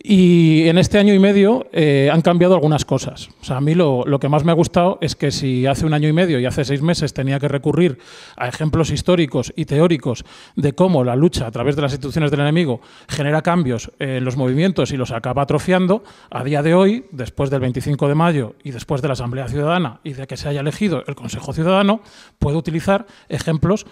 Y en este año y medio han cambiado algunas cosas. O sea, a mí lo que más me ha gustado es que si hace un año y medio y hace 6 meses tenía que recurrir a ejemplos históricos y teóricos de cómo la lucha a través de las instituciones del enemigo genera cambios en los movimientos y los acaba atrofiando, a día de hoy, después del 25 de mayo y después de la Asamblea Ciudadana y de que se haya elegido el Consejo Ciudadano, puedo utilizar ejemplos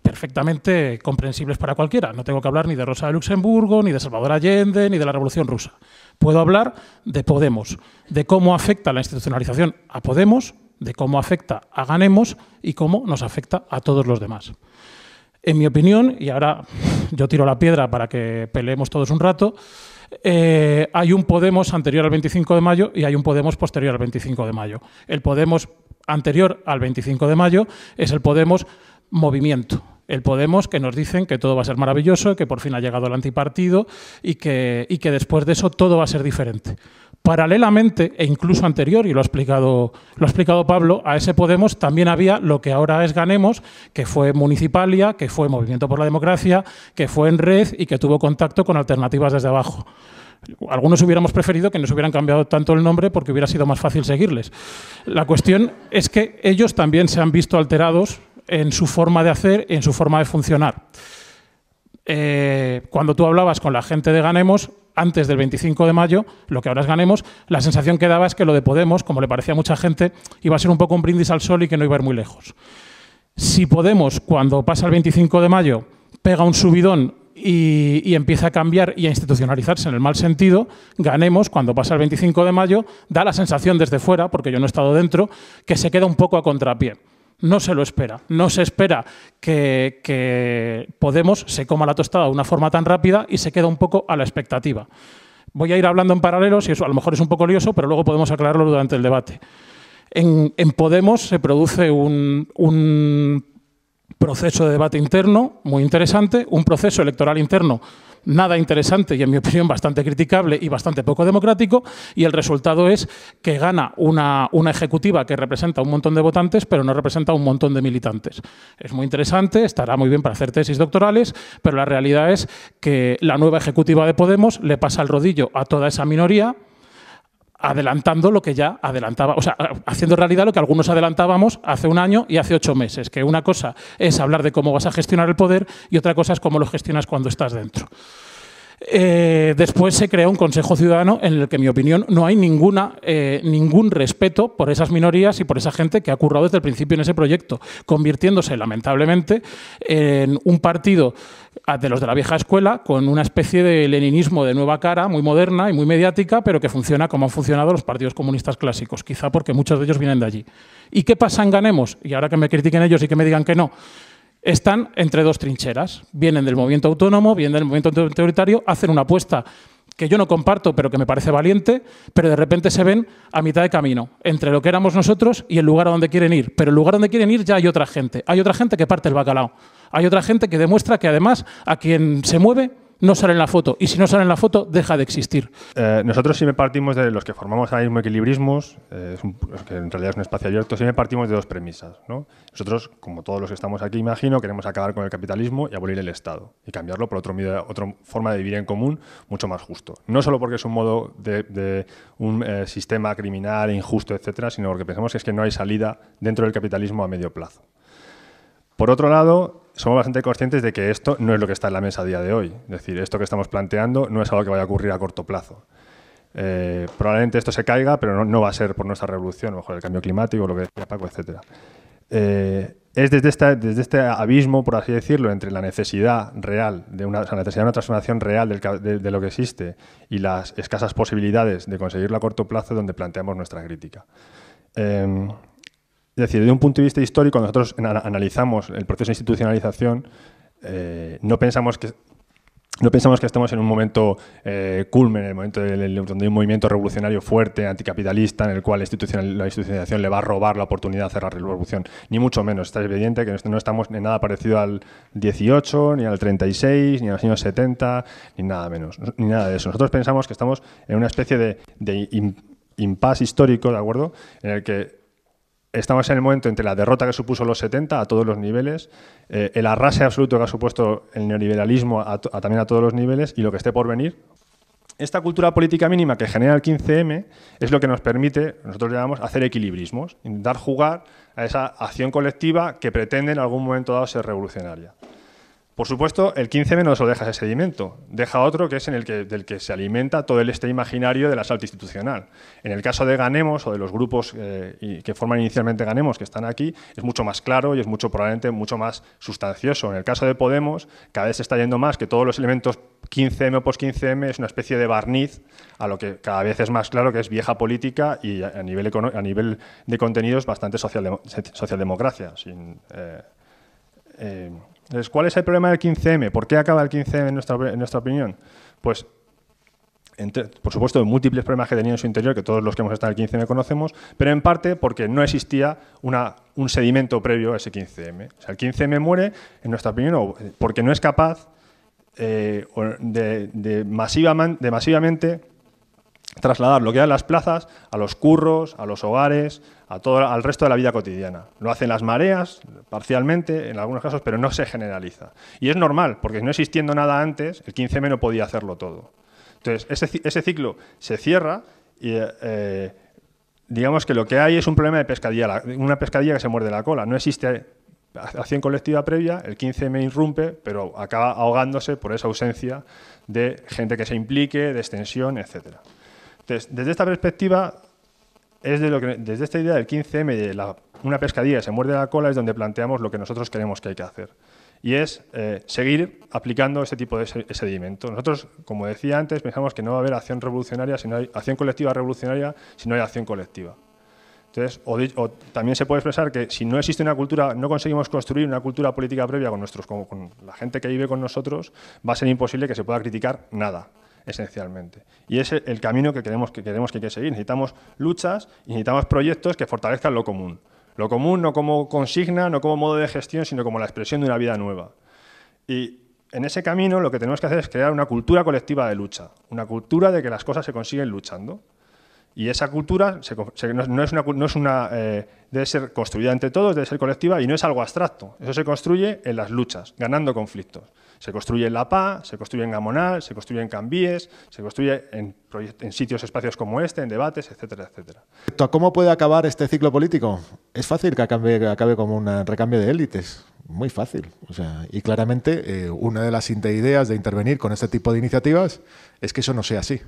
perfectamente comprensibles para cualquiera. No tengo que hablar ni de Rosa de Luxemburgo, ni de Salvador Allende, ni de la Revolución Rusa. Puedo hablar de Podemos, de cómo afecta la institucionalización a Podemos, de cómo afecta a Ganemos y cómo nos afecta a todos los demás. En mi opinión, y ahora yo tiro la piedra para que peleemos todos un rato, hay un Podemos anterior al 25 de mayo y hay un Podemos posterior al 25 de mayo. El Podemos anterior al 25 de mayo es el Podemos movimiento. El Podemos que nos dicen que todo va a ser maravilloso, que por fin ha llegado el antipartido y que después de eso todo va a ser diferente. Paralelamente, e incluso anterior, y lo ha explicado Pablo, a ese Podemos también había lo que ahora es Ganemos, que fue Municipalia, que fue Movimiento por la Democracia, que fue en Red y que tuvo contacto con alternativas desde abajo. Algunos hubiéramos preferido que nos hubieran cambiado tanto el nombre porque hubiera sido más fácil seguirles. La cuestión es que ellos también se han visto alterados en su forma de hacer, en su forma de funcionar. Cuando tú hablabas con la gente de Ganemos, antes del 25 de mayo, lo que ahora es Ganemos, la sensación que daba es que lo de Podemos, como le parecía a mucha gente, iba a ser un poco un brindis al sol y que no iba a ir muy lejos. Si Podemos, cuando pasa el 25 de mayo, pega un subidón y empieza a cambiar y a institucionalizarse en el mal sentido, Ganemos, cuando pasa el 25 de mayo, da la sensación desde fuera, porque yo no he estado dentro, que se queda un poco a contrapié. No se lo espera. No se espera que Podemos se coma la tostada de una forma tan rápida y se queda un poco a la expectativa. Voy a ir hablando en paralelo, si eso a lo mejor es un poco lioso, pero luego podemos aclararlo durante el debate. En Podemos se produce un proceso de debate interno muy interesante, un proceso electoral interno nada interesante y, en mi opinión, bastante criticable y bastante poco democrático, y el resultado es que gana una ejecutiva que representa un montón de votantes, pero no representa un montón de militantes. Es muy interesante, estará muy bien para hacer tesis doctorales, pero la realidad es que la nueva ejecutiva de Podemos le pasa el rodillo a toda esa minoría, adelantando lo que ya adelantaba, o sea, haciendo realidad lo que algunos adelantábamos hace un año y hace 8 meses, que una cosa es hablar de cómo vas a gestionar el poder y otra cosa es cómo lo gestionas cuando estás dentro. Después se crea un Consejo Ciudadano en el que, en mi opinión, no hay ningún respeto por esas minorías y por esa gente que ha currado desde el principio en ese proyecto, convirtiéndose, lamentablemente, en un partido de los de la vieja escuela, con una especie de leninismo de nueva cara, muy moderna y muy mediática, pero que funciona como han funcionado los partidos comunistas clásicos, quizá porque muchos de ellos vienen de allí. ¿Y qué pasa en Ganemos? Y ahora que me critiquen ellos y que me digan que no, están entre dos trincheras. Vienen del movimiento autónomo, vienen del movimiento autoritario, hacen una apuesta que yo no comparto, pero que me parece valiente, pero de repente se ven a mitad de camino entre lo que éramos nosotros y el lugar a donde quieren ir. Pero el lugar a donde quieren ir ya hay otra gente. Hay otra gente que parte el bacalao. Hay otra gente que demuestra que, además, a quien se mueve no sale en la foto, y si no sale en la foto, deja de existir. Nosotros sí me partimos de los que formamos ahora mismo Equilibrismos, que en realidad es un espacio abierto, sí me partimos de dos premisas, ¿no? Nosotros, como todos los que estamos aquí, imagino, queremos acabar con el capitalismo y abolir el Estado, y cambiarlo por otra forma de vivir en común mucho más justo. No solo porque es un modo de un sistema criminal, injusto, etcétera, sino porque pensamos que es que no hay salida dentro del capitalismo a medio plazo. Por otro lado, somos bastante conscientes de que esto no es lo que está en la mesa a día de hoy. Es decir, esto que estamos planteando no es algo que vaya a ocurrir a corto plazo. Probablemente esto se caiga, pero no va a ser por nuestra revolución, a lo mejor el cambio climático, lo que decía Paco, etc. Es desde este abismo, por así decirlo, entre la necesidad real de una transformación real de lo que existe y las escasas posibilidades de conseguirlo a corto plazo, donde planteamos nuestra crítica. Es decir, desde un punto de vista histórico, cuando nosotros analizamos el proceso de institucionalización, no pensamos que estemos en un momento culmen, en el momento donde hay un movimiento revolucionario fuerte, anticapitalista, en el cual la institucionalización le va a robar la oportunidad de hacer la revolución. Ni mucho menos. Está evidente que no estamos en nada parecido al 18, ni al 36, ni a los años 70, ni nada menos. Ni nada de eso. Nosotros pensamos que estamos en una especie de impasse histórico, ¿de acuerdo?, en el que estamos en el momento entre la derrota que supuso los 70 a todos los niveles, el arrase absoluto que ha supuesto el neoliberalismo también a todos los niveles, y lo que esté por venir, esta cultura política mínima que genera el 15M es lo que nos permite, nosotros llamamos, hacer equilibrismos, intentar jugar a esa acción colectiva que pretende en algún momento dado ser revolucionaria. Por supuesto, el 15M no solo deja ese sedimento, deja otro que es del que se alimenta todo este imaginario del asalto institucional. En el caso de Ganemos o de los grupos que forman inicialmente Ganemos, que están aquí, es mucho más claro y es probablemente mucho más sustancioso. En el caso de Podemos, cada vez se está yendo más que todos los elementos 15M o post-15M es una especie de barniz a lo que cada vez es más claro que es vieja política y a nivel de contenidos bastante socialdemocracia. Entonces, ¿cuál es el problema del 15M? ¿Por qué acaba el 15M en nuestra opinión? Pues, por supuesto, hay múltiples problemas que tenía en su interior, que todos los que hemos estado en el 15M conocemos, pero en parte porque no existía un sedimento previo a ese 15M. O sea, el 15M muere, en nuestra opinión, porque no es capaz de masivamente trasladar lo que eran las plazas a los curros, a los hogares, al resto de la vida cotidiana. Lo hacen las mareas, parcialmente, en algunos casos, pero no se generaliza. Y es normal, porque no existiendo nada antes, el 15M no podía hacerlo todo. Entonces, ese ciclo se cierra y digamos que lo que hay es un problema de pescadilla, una pescadilla que se muerde la cola. No existe acción colectiva previa, el 15M irrumpe, pero acaba ahogándose por esa ausencia de gente que se implique, de extensión, etcétera. Entonces, desde esta perspectiva, desde esta idea del 15M, de una pescadilla que se muerde la cola, es donde planteamos lo que nosotros creemos que hay que hacer. Y es seguir aplicando ese tipo de sedimento. Nosotros, como decía antes, pensamos que no va a haber acción revolucionaria, acción colectiva revolucionaria, si no hay acción colectiva. Entonces, o también se puede expresar que si no existe una cultura, no conseguimos construir una cultura política previa con la gente que vive con nosotros, va a ser imposible que se pueda criticar nada, esencialmente. Y es el camino que queremos que hay que seguir. Necesitamos luchas y necesitamos proyectos que fortalezcan lo común. Lo común no como consigna, no como modo de gestión, sino como la expresión de una vida nueva. Y en ese camino lo que tenemos que hacer es crear una cultura colectiva de lucha, una cultura de que las cosas se consiguen luchando. Y esa cultura debe ser construida entre todos, debe ser colectiva y no es algo abstracto. Eso se construye en las luchas, ganando conflictos. Se construye en La Paz, se construye en Gamonal, se construye en Cambies, se construye en sitios, espacios como este, en debates, etcétera, etcétera. ¿Cómo puede acabar este ciclo político? Es fácil que acabe como un recambio de élites. Muy fácil. O sea, y claramente una de las ideas de intervenir con este tipo de iniciativas es que eso no sea así.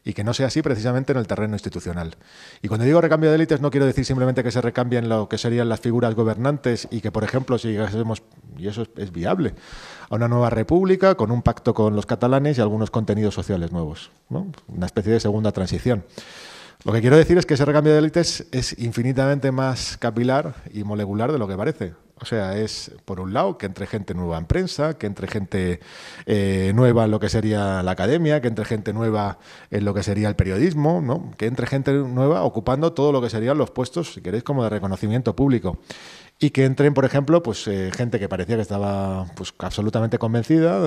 Y que no sea así precisamente en el terreno institucional. Y cuando digo recambio de élites no quiero decir simplemente que se recambien lo que serían las figuras gobernantes y que, por ejemplo, si llegásemos, y eso es viable, a una nueva república con un pacto con los catalanes y algunos contenidos sociales nuevos, ¿no? Una especie de segunda transición. Lo que quiero decir es que ese recambio de élites es infinitamente más capilar y molecular de lo que parece. O sea, es, por un lado, que entre gente nueva en prensa, que entre gente nueva en lo que sería la academia, que entre gente nueva en lo que sería el periodismo, ¿no? Que entre gente nueva ocupando todo lo que serían los puestos, si queréis, como de reconocimiento público. Y que entren, por ejemplo, pues gente que parecía que estaba pues, absolutamente convencida,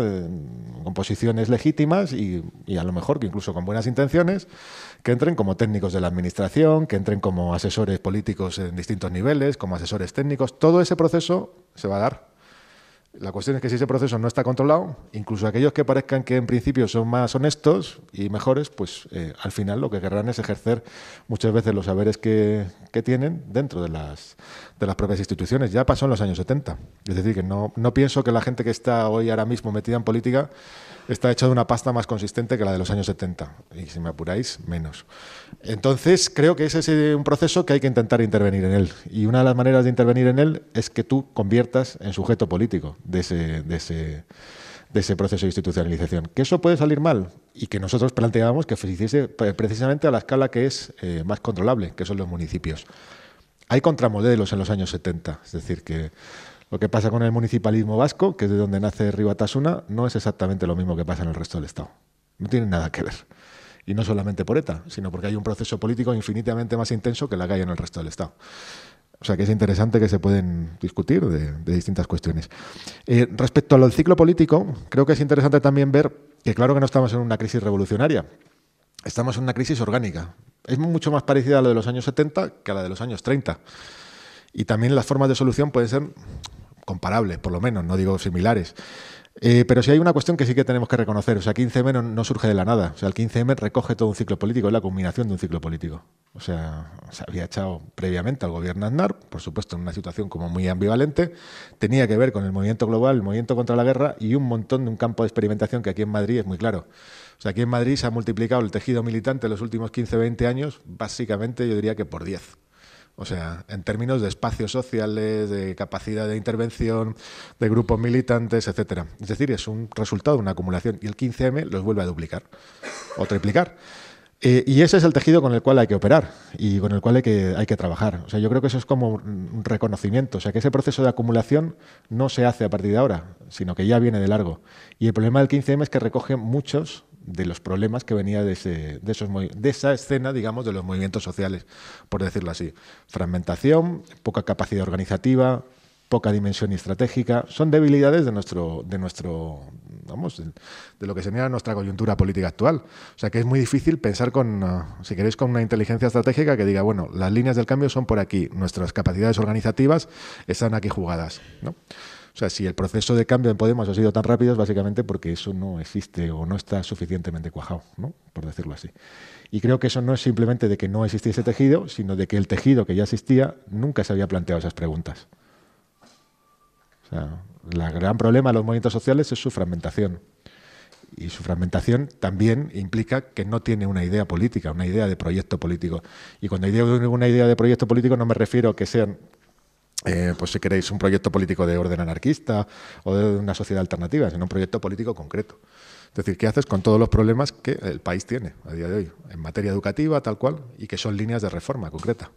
con posiciones legítimas y a lo mejor que incluso con buenas intenciones, que entren como técnicos de la administración, que entren como asesores políticos en distintos niveles, como asesores técnicos. Todo ese proceso se va a dar. La cuestión es que si ese proceso no está controlado, incluso aquellos que parezcan que en principio son más honestos y mejores, pues al final lo que querrán es ejercer muchas veces los saberes que tienen dentro de las propias instituciones. Ya pasó en los años 70. Es decir, que no pienso que la gente que está hoy ahora mismo metida en política está hecha de una pasta más consistente que la de los años 70. Y si me apuráis, menos. Entonces, creo que ese es un proceso que hay que intentar intervenir en él. Y una de las maneras de intervenir en él es que tú conviertas en sujeto político de ese proceso de institucionalización. Que eso puede salir mal y que nosotros planteábamos que se hiciese precisamente a la escala que es más controlable, que son los municipios. Hay contramodelos en los años 70, es decir, que lo que pasa con el municipalismo vasco, que es de donde nace Rui Batasuna, no es exactamente lo mismo que pasa en el resto del Estado. No tiene nada que ver. Y no solamente por ETA, sino porque hay un proceso político infinitamente más intenso que la que hay en el resto del Estado. O sea que es interesante que se pueden discutir de distintas cuestiones. Respecto al ciclo político, creo que es interesante también ver que claro que no estamos en una crisis revolucionaria, estamos en una crisis orgánica. Es mucho más parecida a la de los años 70 que a la de los años 30. Y también las formas de solución pueden ser comparables, por lo menos, no digo similares. Pero sí hay una cuestión que sí que tenemos que reconocer. O sea, 15M no surge de la nada. O sea, el 15M recoge todo un ciclo político, es la culminación de un ciclo político. O sea, se había echado previamente al gobierno Aznar, por supuesto en una situación como muy ambivalente. Tenía que ver con el movimiento global, el movimiento contra la guerra y un montón de un campo de experimentación que aquí en Madrid es muy claro. O sea, aquí en Madrid se ha multiplicado el tejido militante en los últimos 15-20 años, básicamente yo diría que por 10. O sea, en términos de espacios sociales, de capacidad de intervención, de grupos militantes, etcétera. Es decir, es un resultado de una acumulación y el 15M los vuelve a duplicar o triplicar. Y ese es el tejido con el cual hay que operar y con el cual hay que trabajar. O sea, yo creo que eso es como un reconocimiento. O sea, que ese proceso de acumulación no se hace a partir de ahora, sino que ya viene de largo. Y el problema del 15M es que recoge muchos de los problemas que venía de esa escena, digamos, de los movimientos sociales, por decirlo así. Fragmentación, poca capacidad organizativa, poca dimensión estratégica, son debilidades de lo que sería nuestra coyuntura política actual. O sea que es muy difícil pensar si queréis, con una inteligencia estratégica que diga, bueno, las líneas del cambio son por aquí, nuestras capacidades organizativas están aquí jugadas, ¿no? O sea, si el proceso de cambio en Podemos ha sido tan rápido es básicamente porque eso no existe o no está suficientemente cuajado, ¿no? Por decirlo así. Y creo que eso no es simplemente de que no existiese tejido, sino de que el tejido que ya existía nunca se había planteado esas preguntas. O sea, el gran problema de los movimientos sociales es su fragmentación. Y su fragmentación también implica que no tiene una idea política, una idea de proyecto político. Y cuando digo una idea de proyecto político no me refiero a que sean, pues si queréis, un proyecto político de orden anarquista o de una sociedad alternativa, sino un proyecto político concreto. Es decir, ¿qué haces con todos los problemas que el país tiene a día de hoy, en materia educativa, tal cual, y que son líneas de reforma concreta?